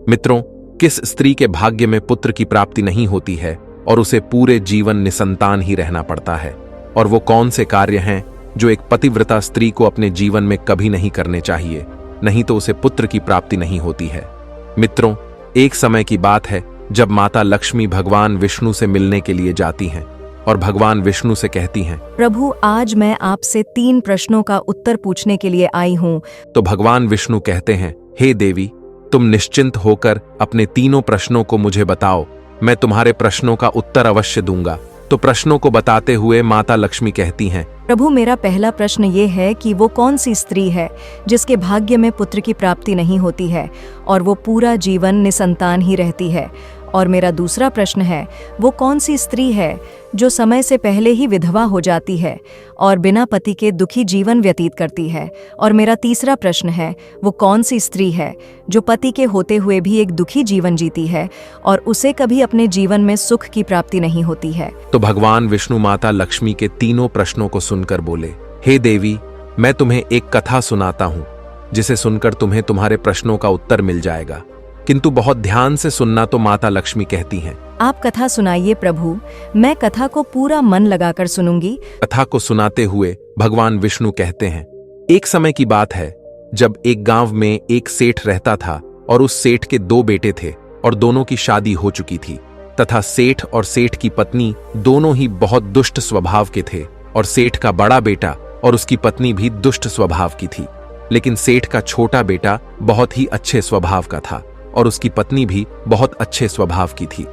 मित्रों, किस स्त्री के भाग्य में पुत्र की प्राप्ति नहीं होती है और उसे पूरे जीवन निसंतान ही रहना पड़ता है? और वो कौन से कार्य हैं जो एक पतिव्रता स्त्री को अपने जीवन में कभी नहीं करने चाहिए, नहीं तो उसे पुत्र की प्राप्ति नहीं होती है? मित्रों, एक समय की बात है जब माता लक्ष्मी भगवान विष्णु से मिलने के लिए जाती हैं और भगवान विष्णु से कहती हैं, प्रभु, आज मैं आपसे 3 प्रश्नों का उत्तर पूछने के लिए आई हूँ। तो भगवान विष्णु कहते हैं, हे देवी, तुम निश्चिंत होकर अपने तीनों प्रश्नों को मुझे बताओ, मैं तुम्हारे प्रश्नों का उत्तर अवश्य दूंगा। तो प्रश्नों को बताते हुए माता लक्ष्मी कहती हैं, प्रभु, मेरा पहला प्रश्न ये है कि वो कौन सी स्त्री है जिसके भाग्य में पुत्र की प्राप्ति नहीं होती है और वो पूरा जीवन निसंतान ही रहती है। और मेरा दूसरा प्रश्न है, वो कौन सी स्त्री है जो समय से पहले ही विधवा हो जाती है और बिना पति के दुखी जीवन व्यतीत करती है। और मेरा तीसरा प्रश्न है, वो कौन सी स्त्री है जो पति के होते हुए भी एक दुखी जीवन जीती है और उसे कभी अपने जीवन में सुख की प्राप्ति नहीं होती है। तो भगवान विष्णु माता लक्ष्मी के तीनों प्रश्नों को सुनकर बोले, हे देवी, मैं तुम्हें एक कथा सुनाता हूँ जिसे सुनकर तुम्हें तुम्हारे प्रश्नों का उत्तर मिल जाएगा, किंतु बहुत ध्यान से सुनना। तो माता लक्ष्मी कहती हैं, आप कथा सुनाइए प्रभु, मैं कथा को पूरा मन लगाकर सुनूंगी। कथा को सुनाते हुए भगवान विष्णु कहते हैं, एक समय की बात है जब एक गांव में एक सेठ रहता था और उस सेठ के 2 बेटे थे और दोनों की शादी हो चुकी थी तथा सेठ और सेठ की पत्नी दोनों ही बहुत दुष्ट स्वभाव के थे और सेठ का बड़ा बेटा और उसकी पत्नी भी दुष्ट स्वभाव की थी। लेकिन सेठ का छोटा बेटा बहुत ही अच्छे स्वभाव का था और उसकी पत्नी भी बहुत अच्छे स्वभाव की थी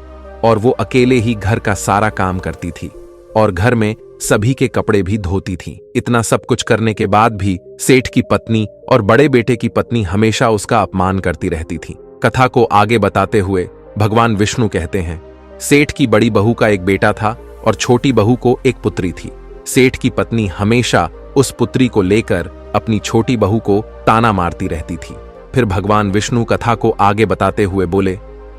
और वो अकेले ही घर का सारा काम करती थी और घर में सभी के कपड़े भी धोती थी। इतना सब कुछ करने के बाद भी सेठ की पत्नी और बड़े बेटे की पत्नी हमेशा उसका अपमान करती रहती थी। कथा को आगे बताते हुए भगवान विष्णु कहते हैं, सेठ की बड़ी बहू का एक बेटा था और छोटी बहू को एक पुत्री थी। सेठ की पत्नी हमेशा उस पुत्री को लेकर अपनी छोटी बहू को ताना मारती रहती थी। फिर भगवान विष्णु कथा को आगे बताते हुए बोले,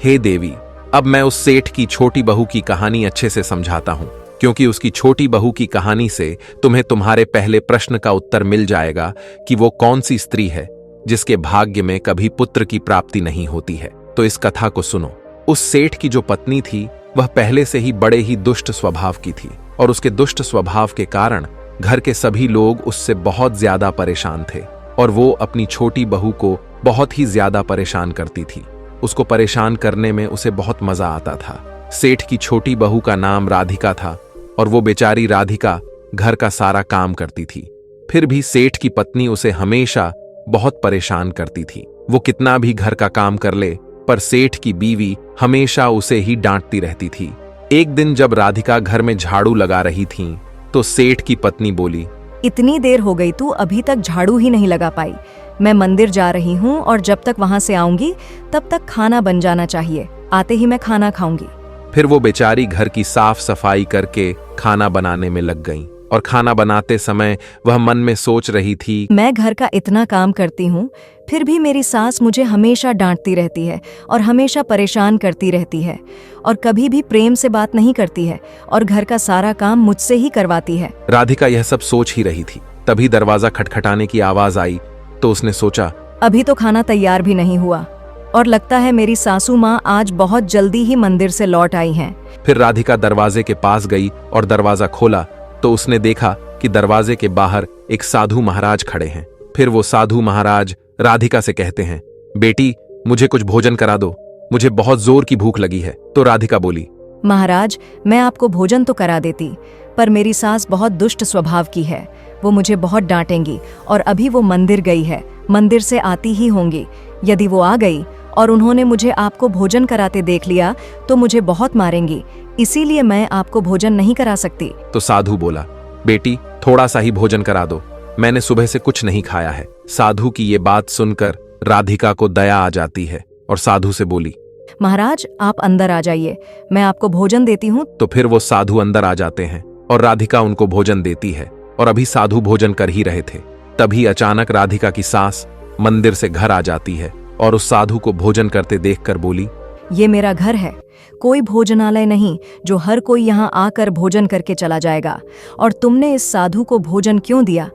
हे देवी, अब मैं उस सेठ की छोटी बहू की कहानी अच्छे से समझाता हूँ, क्योंकि उसकी छोटी बहू की कहानी से तुम्हें तुम्हारे पहले प्रश्न का उत्तर मिल जाएगा कि वो कौन सी स्त्री है जिसके भाग्य में कभी पुत्र की प्राप्ति नहीं होती है। तो इस कथा को सुनो। उस सेठ की जो पत्नी थी वह पहले से ही बड़े ही दुष्ट स्वभाव की थी और उसके दुष्ट स्वभाव के कारण घर के सभी लोग उससे बहुत ज्यादा परेशान थे और वो अपनी छोटी बहू को बहुत ही ज्यादा परेशान करती थी। उसको परेशान करने में उसे बहुत मजा आता था। सेठ की छोटी बहू का नाम राधिका था और वो बेचारी राधिका घर का सारा काम करती थी। फिर भी सेठ की पत्नी उसे हमेशा बहुत परेशान करती थी। वो कितना भी घर का काम कर ले, पर सेठ की बीवी हमेशा उसे ही डांटती रहती थी। एक दिन जब राधिका घर में झाड़ू लगा रही थी तो सेठ की पत्नी बोली, इतनी देर हो गई, तू अभी तक झाड़ू ही नहीं लगा पाई। मैं मंदिर जा रही हूँ और जब तक वहां से आऊंगी तब तक खाना बन जाना चाहिए। आते ही मैं खाना खाऊंगी। फिर वो बेचारी घर की साफ सफाई करके खाना बनाने में लग गई और खाना बनाते समय वह मन में सोच रही थी, मैं घर का इतना काम करती हूँ, फिर भी मेरी सास मुझे हमेशा डांटती रहती है और हमेशा परेशान करती रहती है और कभी भी प्रेम से बात नहीं करती है और घर का सारा काम मुझसे ही करवाती है। राधिका यह सब सोच ही रही थी, तभी दरवाजा खटखटाने की आवाज आई तो उसने सोचा, अभी तो खाना तैयार भी नहीं हुआ और लगता है मेरी सासू माँ आज बहुत जल्दी ही मंदिर से लौट आई हैं। फिर राधिका दरवाजे के पास गई और दरवाजा खोला तो उसने देखा कि दरवाजे के बाहर एक साधु महाराज खड़े हैं। फिर वो साधु महाराज राधिका से कहते हैं, बेटी, मुझे कुछ भोजन करा दो, मुझे बहुत जोर की भूख लगी है। तो राधिका बोली, महाराज, मैं आपको भोजन तो करा देती, पर मेरी सास बहुत दुष्ट स्वभाव की है। वो मुझे बहुत डांटेंगी और अभी वो मंदिर गई है, मंदिर से आती ही होंगी। यदि वो आ गई और उन्होंने मुझे आपको भोजन कराते देख लिया तो मुझे बहुत मारेंगी, इसीलिए मैं आपको भोजन नहीं करा सकती। तो साधु बोला, बेटी, थोड़ा सा ही भोजन करा दो, मैंने सुबह से कुछ नहीं खाया है। साधु की ये बात सुनकर राधिका को दया आ जाती है और साधु से बोली, महाराज, आप अंदर आ जाइए, मैं आपको भोजन देती हूँ। तो फिर वो साधु अंदर आ जाते हैं और राधिका उनको भोजन देती है और अभी साधु भोजन कर ही रहे थे, तभी अचानक राधिका की सास मंदिर से घर आ जाती है और उस साधु को भोजन करते देखकर बोली, ये मेरा घर है, कोई भोजनालय नहीं जो हर कोई यहाँ आकर भोजन करके चला जाएगा। और तुमने इस साधु को भोजन क्यों दिया?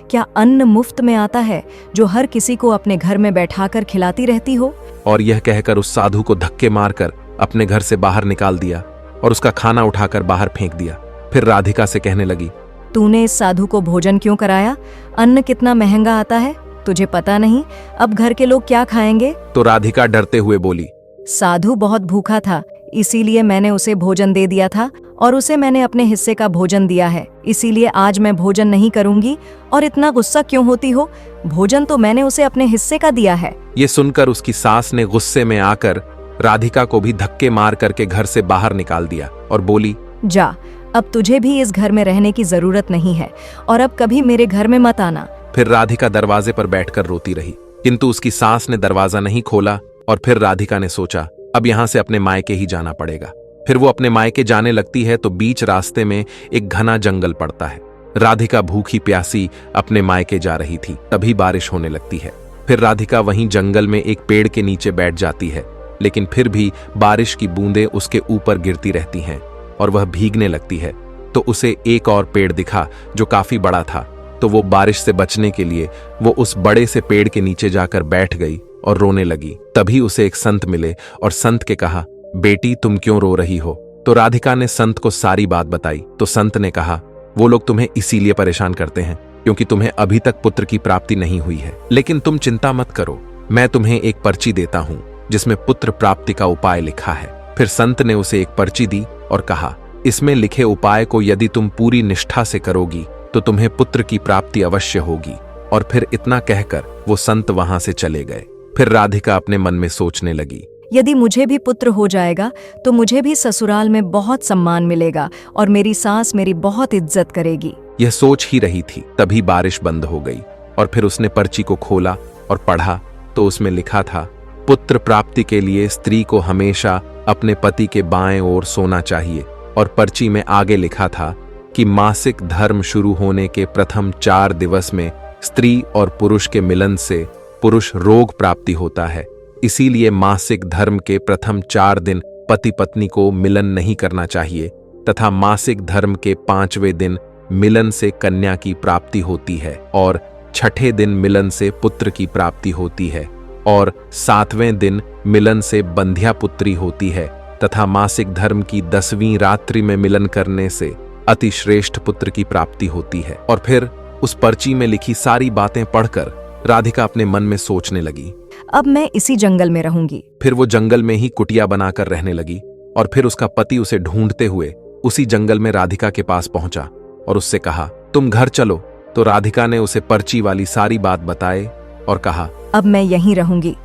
क्या अन्न मुफ्त में आता है जो हर किसी को अपने घर में बैठाकर खिलाती रहती हो? और यह कहकर उस साधु को धक्के मारकर अपने घर से बाहर निकाल दिया और उसका खाना उठाकर बाहर फेंक दिया। फिर राधिका से कहने लगी, तूने इस साधु को भोजन क्यों कराया? अन्न कितना महंगा आता है, तुझे पता नहीं अब घर के लोग क्या खाएंगे? तो राधिका डरते हुए बोली, साधु बहुत भूखा था, इसीलिए मैंने उसे भोजन दे दिया था और उसे मैंने अपने हिस्से का भोजन दिया है, इसीलिए आज मैं भोजन नहीं करूंगी। और इतना गुस्सा क्यों होती हो? भोजन तो मैंने उसे अपने हिस्से का दिया है। ये सुनकर उसकी सास ने गुस्से में आकर राधिका को भी धक्के मार करके घर से बाहर निकाल दिया और बोली, जा, अब तुझे भी इस घर में रहने की जरूरत नहीं है और अब कभी मेरे घर में मत आना। फिर राधिका दरवाजे पर बैठकर रोती रही, किंतु उसकी सास ने दरवाजा नहीं खोला। और फिर राधिका ने सोचा, अब यहां से अपने मायके ही जाना पड़ेगा। फिर वो अपने मायके जाने लगती है तो बीच रास्ते में एक घना जंगल पड़ता है। राधिका भूखी प्यासी अपने मायके जा रही थी, तभी बारिश होने लगती है। फिर राधिका वहीं जंगल में एक पेड़ के नीचे बैठ जाती है, लेकिन फिर भी बारिश की बूंदें उसके ऊपर गिरती रहती हैं और वह भीगने लगती है। तो उसे एक और पेड़ दिखा जो काफी बड़ा था, तो वो बारिश से बचने के लिए वो उस बड़े से पेड़ के नीचे जाकर बैठ गई और रोने लगी। तभी उसे एक संत मिले और संत के कहा, बेटी तुम क्यों रो रही हो? तो राधिका ने संत को सारी बात बताई। तो संत ने कहा, वो लोग तुम्हें इसीलिए परेशान करते हैं क्योंकि तुम्हें अभी तक पुत्र की प्राप्ति नहीं हुई है, लेकिन तुम चिंता मत करो, मैं तुम्हें एक पर्ची देता हूं जिसमें पुत्र प्राप्ति का उपाय लिखा है। फिर संत ने उसे एक पर्ची दी और कहा, इसमें लिखे उपाय को यदि तुम पूरी निष्ठा से करोगी तो तुम्हें पुत्र की प्राप्ति अवश्य होगी। और फिर इतना कहकर वो संत वहां से चले गए। फिर राधिका अपने मन में सोचने लगी, यदि मुझे भी पुत्र हो जाएगा तो मुझे भी ससुराल में बहुत सम्मान मिलेगा और मेरी सास मेरी बहुत इज्जत करेगी। यह सोच ही रही थी, तभी बारिश बंद हो गई और फिर उसने पर्ची को खोला और पढ़ा तो उसमें लिखा था, पुत्र प्राप्ति के लिए स्त्री को हमेशा अपने पति के बाएं ओर सोना चाहिए। और पर्ची में आगे लिखा था कि मासिक धर्म शुरू होने के प्रथम 4 दिवस में स्त्री और पुरुष के मिलन से पुरुष रोग प्राप्ति होता है, इसीलिए मासिक धर्म के प्रथम 4 दिन पति पत्नी को मिलन नहीं करना चाहिए तथा मासिक धर्म के 5वें दिन मिलन से कन्या की प्राप्ति होती है और 6ठे दिन मिलन से पुत्र की प्राप्ति होती है और 7वें दिन मिलन से बंध्या पुत्री होती है तथा मासिक धर्म की 10वीं रात्रि में मिलन करने से अतिश्रेष्ठ पुत्र की प्राप्ति होती है। और फिर उस पर्ची में लिखी सारी बातें पढ़कर राधिका अपने मन में सोचने लगी, अब मैं इसी जंगल में रहूंगी। फिर वो जंगल में ही कुटिया बनाकर रहने लगी और फिर उसका पति उसे ढूंढते हुए उसी जंगल में राधिका के पास पहुंचा और उससे कहा, तुम घर चलो। तो राधिका ने उसे पर्ची वाली सारी बात बताए और कहा, अब मैं यहीं रहूंगी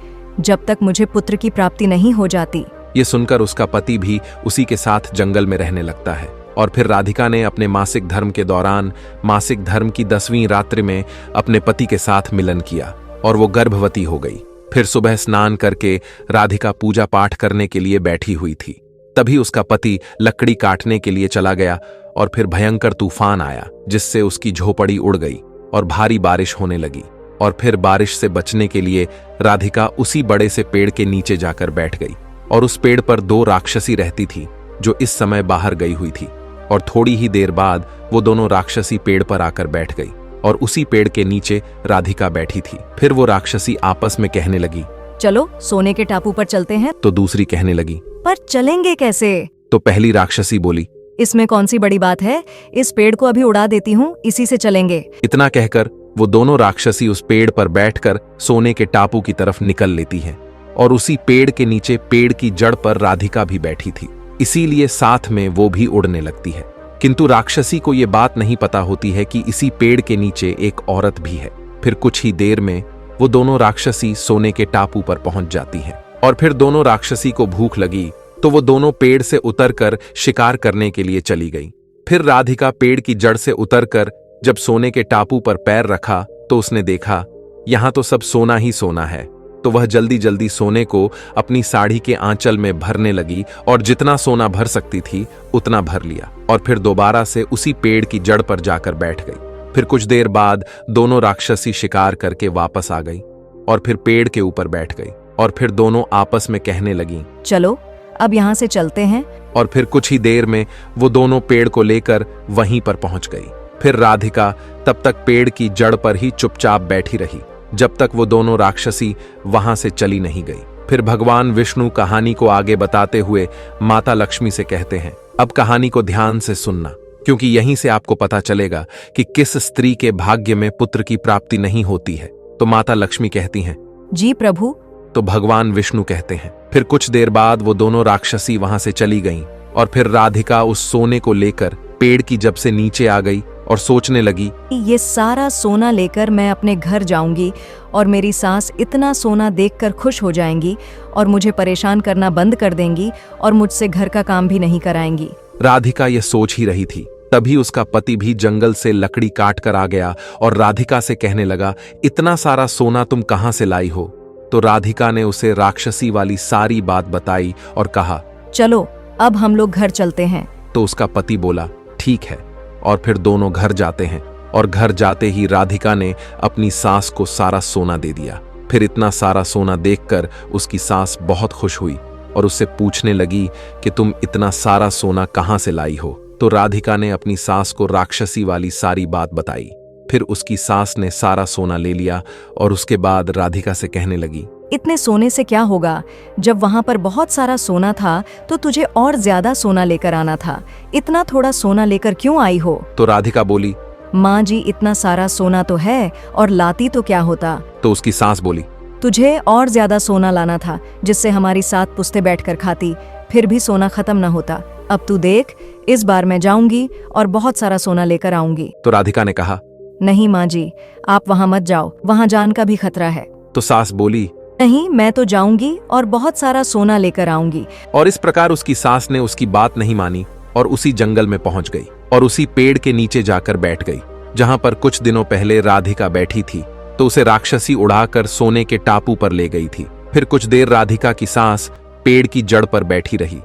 जब तक मुझे पुत्र की प्राप्ति नहीं हो जाती। ये सुनकर उसका पति भी उसी के साथ जंगल में रहने लगता है। और फिर राधिका ने अपने मासिक धर्म के दौरान मासिक धर्म की 10वीं रात्रि में अपने पति के साथ मिलन किया और वो गर्भवती हो गई। फिर सुबह स्नान करके राधिका पूजा पाठ करने के लिए बैठी हुई थी, तभी उसका पति लकड़ी काटने के लिए चला गया और फिर भयंकर तूफान आया जिससे उसकी झोपड़ी उड़ गई और भारी बारिश होने लगी। और फिर बारिश से बचने के लिए राधिका उसी बड़े से पेड़ के नीचे जाकर बैठ गई और उस पेड़ पर 2 राक्षसी रहती थी जो इस समय बाहर गई हुई थी। और थोड़ी ही देर बाद वो दोनों राक्षसी पेड़ पर आकर बैठ गई और उसी पेड़ के नीचे राधिका बैठी थी। फिर वो राक्षसी आपस में कहने लगी, चलो सोने के टापू पर चलते हैं। तो दूसरी कहने लगी, पर चलेंगे कैसे? तो पहली राक्षसी बोली, इसमें कौन सी बड़ी बात है, इस पेड़ को अभी उड़ा देती हूँ, इसी से चलेंगे। इतना कहकर वो दोनों राक्षसी उस पेड़ पर बैठकर सोने के टापू की तरफ निकल लेती हैं और उसी पेड़ के नीचे पेड़ की जड़ पर राधिका भी बैठी थी, इसीलिए साथ में वो भी उड़ने लगती है। किंतु राक्षसी को ये बात नहीं पता होती है कि इसी पेड़ के नीचे एक औरत भी है। फिर कुछ ही देर में वो दोनों राक्षसी सोने के टापू पर पहुंच जाती हैं और फिर दोनों राक्षसी को भूख लगी तो वो दोनों पेड़ से उतरकर शिकार करने के लिए चली गई। फिर राधिका पेड़ की जड़ से उतरकर जब सोने के टापू पर पैर रखा तो उसने देखा यहां तो सब सोना ही सोना है, तो वह जल्दी जल्दी सोने को अपनी साड़ी के आंचल में भरने लगी और जितना सोना भर सकती थी उतना भर लिया और फिर दोबारा से उसी पेड़ की जड़ पर जाकर बैठ गई। फिर कुछ देर बाद दोनों राक्षसी शिकार करके वापस आ गई और फिर पेड़ के ऊपर बैठ गई और फिर दोनों आपस में कहने लगी, चलो अब यहाँ से चलते हैं। और फिर कुछ ही देर में वो दोनों पेड़ को लेकर वहीं पर पहुंच गई। फिर राधिका तब तक पेड़ की जड़ पर ही चुपचाप बैठी रही जब तक वो दोनों राक्षसी वहां से चली नहीं गई। फिर भगवान विष्णु कहानी को आगे बताते हुए माता लक्ष्मी से कहते हैं, अब कहानी को ध्यान से सुनना, क्योंकि यहीं से आपको पता चलेगा कि किस स्त्री के भाग्य में पुत्र की प्राप्ति नहीं होती है। तो माता लक्ष्मी कहती हैं, जी प्रभु। तो भगवान विष्णु कहते हैं, फिर कुछ देर बाद वो दोनों राक्षसी वहां से चली गईं और फिर राधिका उस सोने को लेकर पेड़ की जब से नीचे आ गई और सोचने लगी, ये सारा सोना लेकर मैं अपने घर जाऊंगी और मेरी सास इतना सोना देखकर खुश हो जाएंगी और मुझे परेशान करना बंद कर देंगी और मुझसे घर का काम भी नहीं कराएंगी। राधिका ये सोच ही रही थी, तभी उसका पति भी जंगल से लकड़ी काट कर आ गया और राधिका से कहने लगा, इतना सारा सोना तुम कहां से लाई हो? तो राधिका ने उसे राक्षसी वाली सारी बात बताई और कहा, चलो अब हम लोग घर चलते हैं। तो उसका पति बोला, ठीक है। और फिर दोनों घर जाते हैं और घर जाते ही राधिका ने अपनी सास को सारा सोना दे दिया। फिर इतना सारा सोना देखकर उसकी सास बहुत खुश हुई और उससे पूछने लगी कि तुम इतना सारा सोना कहां से लाई हो? तो राधिका ने अपनी सास को राक्षसी वाली सारी बात बताई। फिर उसकी सास ने सारा सोना ले लिया और उसके बाद राधिका से कहने लगी, इतने सोने से क्या होगा? जब वहां पर बहुत सारा सोना था तो तुझे और ज्यादा सोना लेकर आना था। इतना थोड़ा सोना लेकर क्यों आई हो? तो राधिका बोली, माँ जी, इतना सारा सोना तो है और लाती तो क्या होता? तो उसकी सास बोली, तुझे और ज्यादा सोना लाना था जिससे हमारी 7 पुश्तें बैठकर खाती, फिर भी सोना खत्म न होता। अब तू देख, इस बार मैं जाऊंगी और बहुत सारा सोना लेकर आऊंगी। तो राधिका ने कहा, नहीं माँ जी, आप वहाँ मत जाओ, वहाँ जान का भी खतरा है। तो सास बोली, नहीं, मैं तो जाऊंगी और बहुत सारा सोना लेकर आऊंगी। और इस प्रकार उसकी सास ने उसकी बात नहीं मानी और उसी जंगल में पहुंच गई और उसी पेड़ के नीचे जाकर बैठ गई जहां पर कुछ दिनों पहले राधिका बैठी थी। तो उसे राक्षसी उड़ाकर सोने के टापू पर ले गई थी। फिर कुछ देर राधिका की सास पेड़ की जड़ पर बैठी रही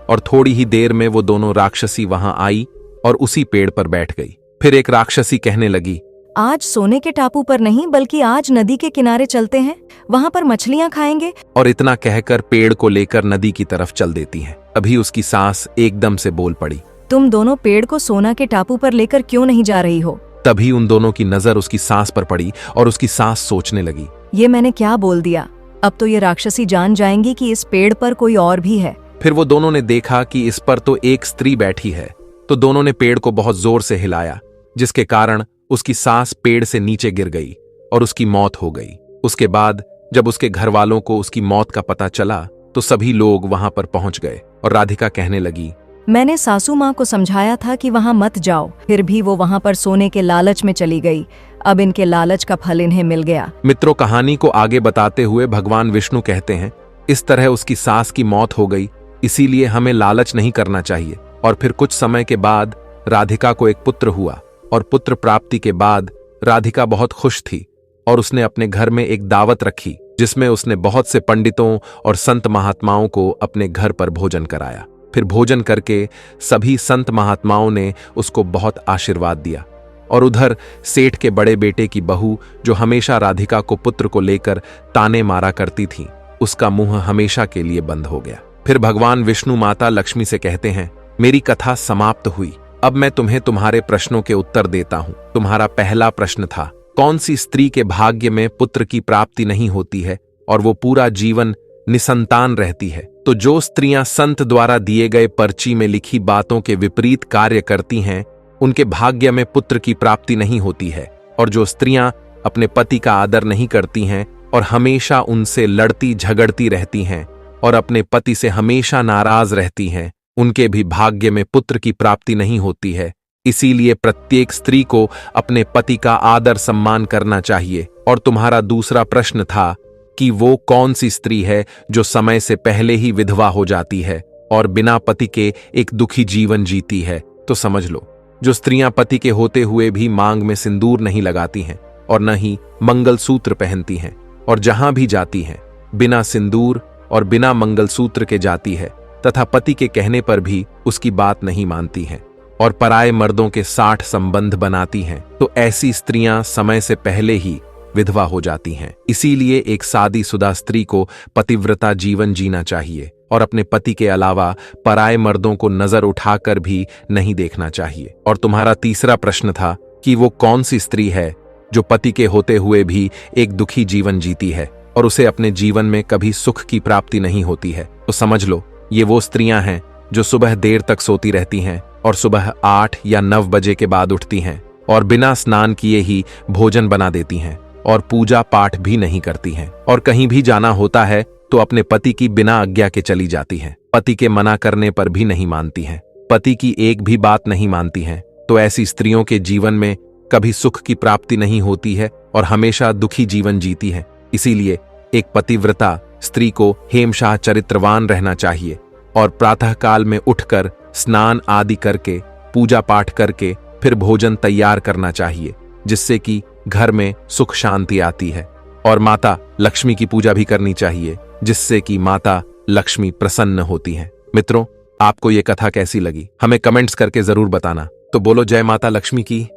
और थोड़ी ही देर में वो दोनों राक्षसी वहां आई और उसी पेड़ पर बैठ गई। फिर एक राक्षसी कहने लगी, आज सोने के टापू पर नहीं बल्कि आज नदी के किनारे चलते हैं, वहाँ पर मछलियाँ खाएंगे। और इतना कहकर पेड़ को लेकर नदी की तरफ चल देती हैं। अभी उसकी सास एकदम से बोल पड़ी, तुम दोनों पेड़ को सोना के टापू पर लेकर क्यों नहीं जा रही हो? तभी उन दोनों की नजर उसकी सास पर पड़ी और उसकी सास सोचने लगी, ये मैंने क्या बोल दिया? अब तो ये राक्षसी जान जाएंगी कि इस पेड़ पर कोई और भी है। फिर वो दोनों ने देखा कि इस पर तो एक स्त्री बैठी है। तो दोनों ने पेड़ को बहुत जोर से हिलाया, जिसके कारण उसकी सास पेड़ से नीचे गिर गई और उसकी मौत हो गई। उसके बाद जब उसके घर वालों को उसकी मौत का पता चला तो सभी लोग वहां पर पहुंच गए और राधिका कहने लगी, मैंने सासू माँ को समझाया था कि वहां मत जाओ, फिर भी वो वहां पर सोने के लालच में चली गई। अब इनके लालच का फल इन्हें मिल गया। मित्रों, कहानी को आगे बताते हुए भगवान विष्णु कहते हैं, इस तरह उसकी सास की मौत हो गई, इसीलिए हमें लालच नहीं करना चाहिए। और फिर कुछ समय के बाद राधिका को एक पुत्र हुआ और पुत्र प्राप्ति के बाद राधिका बहुत खुश थी और उसने अपने घर में एक दावत रखी जिसमें उसने बहुत से पंडितों और संत महात्माओं को अपने घर पर भोजन कराया। फिर भोजन करके सभी संत महात्माओं ने उसको बहुत आशीर्वाद दिया और उधर सेठ के बड़े बेटे की बहू, जो हमेशा राधिका को पुत्र को लेकर ताने मारा करती थी, उसका मुंह हमेशा के लिए बंद हो गया। फिर भगवान विष्णु माता लक्ष्मी से कहते हैं, मेरी कथा समाप्त हुई, अब मैं तुम्हें तुम्हारे प्रश्नों के उत्तर देता हूं। तुम्हारा पहला प्रश्न था, कौन सी स्त्री के भाग्य में पुत्र की प्राप्ति नहीं होती है और वो पूरा जीवन निसंतान रहती है? तो जो स्त्रियां संत द्वारा दिए गए पर्ची में लिखी बातों के विपरीत कार्य करती हैं, उनके भाग्य में पुत्र की प्राप्ति नहीं होती है। और जो स्त्रियां अपने पति का आदर नहीं करती हैं और हमेशा उनसे लड़ती झगड़ती रहती हैं और अपने पति से हमेशा नाराज रहती हैं, उनके भी भाग्य में पुत्र की प्राप्ति नहीं होती है। इसीलिए प्रत्येक स्त्री को अपने पति का आदर सम्मान करना चाहिए। और तुम्हारा दूसरा प्रश्न था कि वो कौन सी स्त्री है जो समय से पहले ही विधवा हो जाती है और बिना पति के एक दुखी जीवन जीती है। तो समझ लो, जो स्त्रियां पति के होते हुए भी मांग में सिंदूर नहीं लगाती हैं और न ही मंगलसूत्र पहनती हैं और जहां भी जाती हैं बिना सिंदूर और बिना मंगलसूत्र के जाती है तथा पति के कहने पर भी उसकी बात नहीं मानती हैं और पराये मर्दों के 60 संबंध बनाती हैं, तो ऐसी स्त्रियां समय से पहले ही विधवा हो जाती हैं। इसीलिए एक शादीशुदा स्त्री को पतिव्रता जीवन जीना चाहिए और अपने पति के अलावा पराये मर्दों को नजर उठाकर भी नहीं देखना चाहिए। और तुम्हारा तीसरा प्रश्न था कि वो कौन सी स्त्री है जो पति के होते हुए भी एक दुखी जीवन जीती है। और उसे अपने जीवन में कभी सुख की प्राप्ति नहीं होती है, तो समझ लो ये वो स्त्रियां हैं जो सुबह देर तक सोती रहती हैं और सुबह 8 या 9 बजे के बाद उठती हैं और बिना स्नान किए ही भोजन बना देती हैं और पूजा पाठ भी नहीं करती हैं, और कहीं भी जाना होता है तो अपने पति की बिना आज्ञा के चली जाती हैं, पति के मना करने पर भी नहीं मानती हैं, पति की एक भी बात नहीं मानती हैं। तो ऐसी स्त्रियों के जीवन में कभी सुख की प्राप्ति नहीं होती है और हमेशा दुखी जीवन जीती है। इसीलिए एक पतिव्रता स्त्री को हेमशाह चरित्रवान रहना चाहिए और प्रातःकाल में उठकर स्नान आदि करके पूजा पाठ करके फिर भोजन तैयार करना चाहिए, जिससे कि घर में सुख शांति आती है। और माता लक्ष्मी की पूजा भी करनी चाहिए, जिससे कि माता लक्ष्मी प्रसन्न होती हैं। मित्रों, आपको ये कथा कैसी लगी हमें कमेंट्स करके जरूर बताना। तो बोलो जय माता लक्ष्मी की।